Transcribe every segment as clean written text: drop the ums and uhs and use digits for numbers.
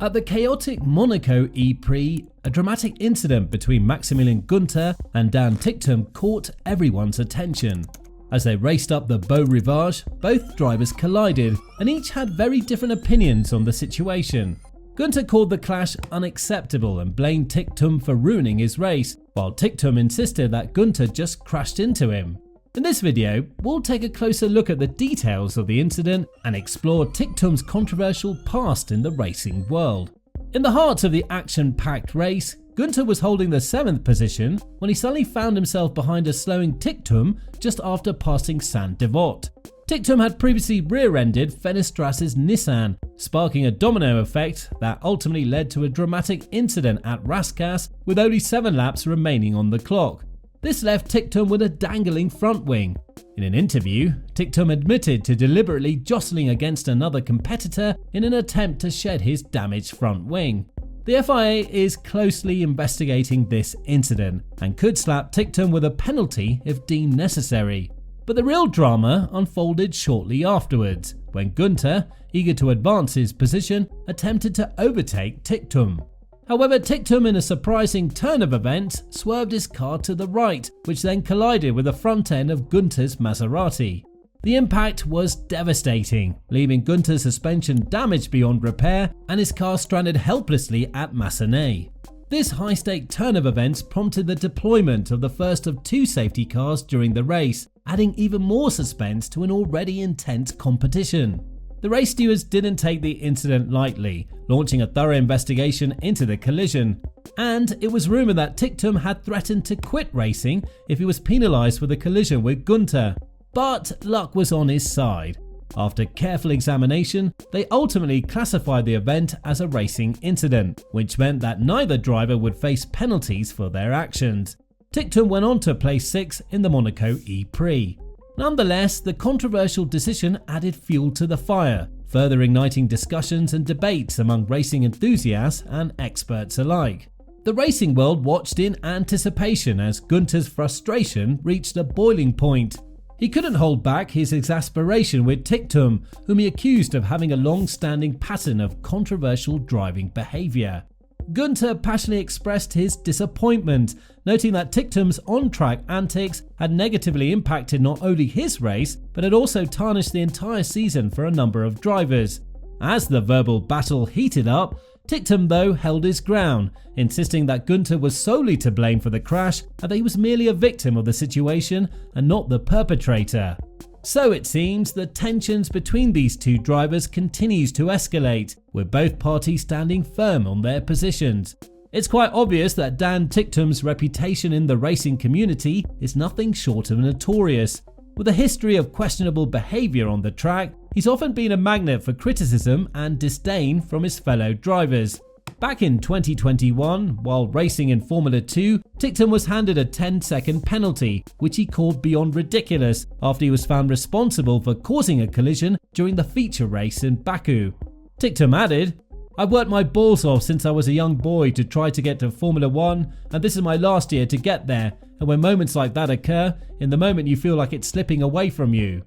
At the chaotic Monaco E-Prix, a dramatic incident between Maximilian Günther and Dan Ticktum caught everyone's attention. As they raced up the Beau Rivage, both drivers collided and each had very different opinions on the situation. Günther called the clash unacceptable and blamed Ticktum for ruining his race, while Ticktum insisted that Günther just crashed into him. In this video, we'll take a closer look at the details of the incident and explore Ticktum's controversial past in the racing world. In the heart of the action-packed race, Günther was holding the 7th position when he suddenly found himself behind a slowing Ticktum just after passing Saint-Devote. Ticktum had previously rear-ended Fenestras's Nissan, sparking a domino effect that ultimately led to a dramatic incident at Rascasse with only 7 laps remaining on the clock. This left Ticktum with a dangling front wing. In an interview, Ticktum admitted to deliberately jostling against another competitor in an attempt to shed his damaged front wing. The FIA is closely investigating this incident and could slap Ticktum with a penalty if deemed necessary. But the real drama unfolded shortly afterwards, when Günther, eager to advance his position, attempted to overtake Ticktum. However, Ticktum, in a surprising turn of events, swerved his car to the right, which then collided with the front end of Günther's Maserati. The impact was devastating, leaving Günther's suspension damaged beyond repair and his car stranded helplessly at Massenet. This high-stake turn of events prompted the deployment of the first of 2 safety cars during the race, adding even more suspense to an already intense competition. The race stewards didn't take the incident lightly, launching a thorough investigation into the collision, and it was rumoured that Ticktum had threatened to quit racing if he was penalised for the collision with Günther. But luck was on his side. After careful examination, they ultimately classified the event as a racing incident, which meant that neither driver would face penalties for their actions. Ticktum went on to place 6th in the Monaco E-Prix. Nonetheless, the controversial decision added fuel to the fire, further igniting discussions and debates among racing enthusiasts and experts alike. The racing world watched in anticipation as Günther's frustration reached a boiling point. He couldn't hold back his exasperation with Ticktum, whom he accused of having a long-standing pattern of controversial driving behaviour. Günther passionately expressed his disappointment, noting that Ticktum's on-track antics had negatively impacted not only his race, but had also tarnished the entire season for a number of drivers. As the verbal battle heated up, Ticktum though held his ground, insisting that Günther was solely to blame for the crash and that he was merely a victim of the situation and not the perpetrator. So it seems the tensions between these 2 drivers continues to escalate, with both parties standing firm on their positions. It's quite obvious that Dan Ticktum's reputation in the racing community is nothing short of notorious. With a history of questionable behaviour on the track, he's often been a magnet for criticism and disdain from his fellow drivers. Back in 2021, while racing in Formula 2, Ticktum was handed a 10-second penalty, which he called beyond ridiculous after he was found responsible for causing a collision during the feature race in Baku. Ticktum added, "I've worked my balls off since I was a young boy to try to get to Formula 1, and this is my last year to get there, and when moments like that occur, in the moment you feel like it's slipping away from you."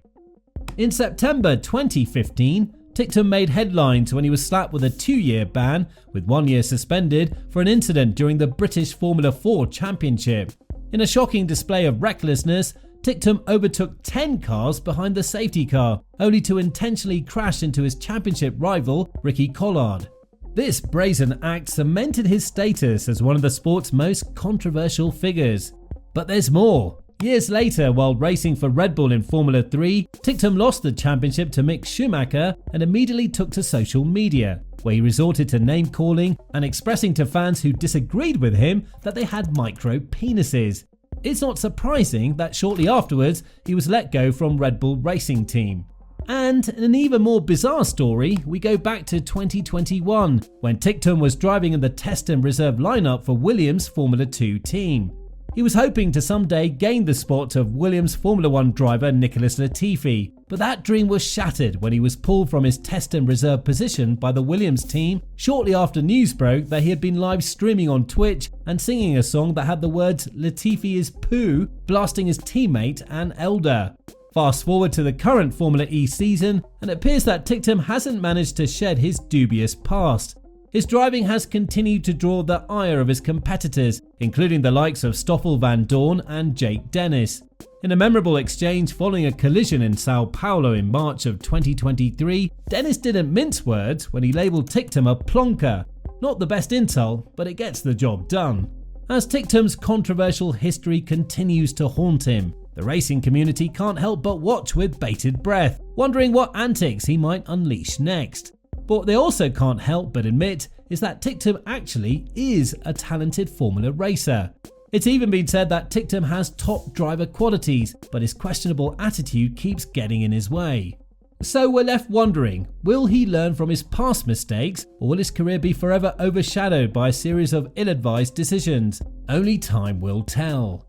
In September 2015, Ticktum made headlines when he was slapped with a 2-year ban, with 1 year suspended, for an incident during the British Formula 4 Championship. In a shocking display of recklessness, Ticktum overtook 10 cars behind the safety car, only to intentionally crash into his championship rival, Ricky Collard. This brazen act cemented his status as one of the sport's most controversial figures. But there's more. Years later, while racing for Red Bull in Formula 3, Ticktum lost the championship to Mick Schumacher and immediately took to social media, where he resorted to name-calling and expressing to fans who disagreed with him that they had micro-penises. It's not surprising that shortly afterwards, he was let go from Red Bull Racing Team. And in an even more bizarre story, we go back to 2021, when Ticktum was driving in the test and reserve lineup for Williams' Formula 2 team. He was hoping to someday gain the spot of Williams Formula 1 driver Nicholas Latifi, but that dream was shattered when he was pulled from his test and reserve position by the Williams team shortly after news broke that he had been live streaming on Twitch and singing a song that had the words "Latifi is poo" blasting his teammate and elder. Fast forward to the current Formula E season, and it appears that Ticktum hasn't managed to shed his dubious past. His driving has continued to draw the ire of his competitors, including the likes of Stoffel Van Dorn and Jake Dennis. In a memorable exchange following a collision in Sao Paulo in March of 2023, Dennis didn't mince words when he labelled Ticktum a plonker. Not the best insult, but it gets the job done. As Ticktum's controversial history continues to haunt him, the racing community can't help but watch with bated breath, wondering what antics he might unleash next. But what they also can't help but admit is that Ticktum actually is a talented Formula racer. It's even been said that Ticktum has top driver qualities, but his questionable attitude keeps getting in his way. So we're left wondering, will he learn from his past mistakes, or will his career be forever overshadowed by a series of ill-advised decisions? Only time will tell.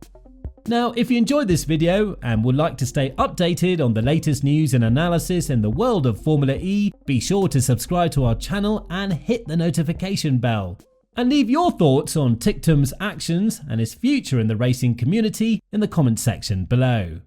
Now, if you enjoyed this video and would like to stay updated on the latest news and analysis in the world of Formula E, be sure to subscribe to our channel and hit the notification bell. And leave your thoughts on Ticktum's actions and his future in the racing community in the comment section below.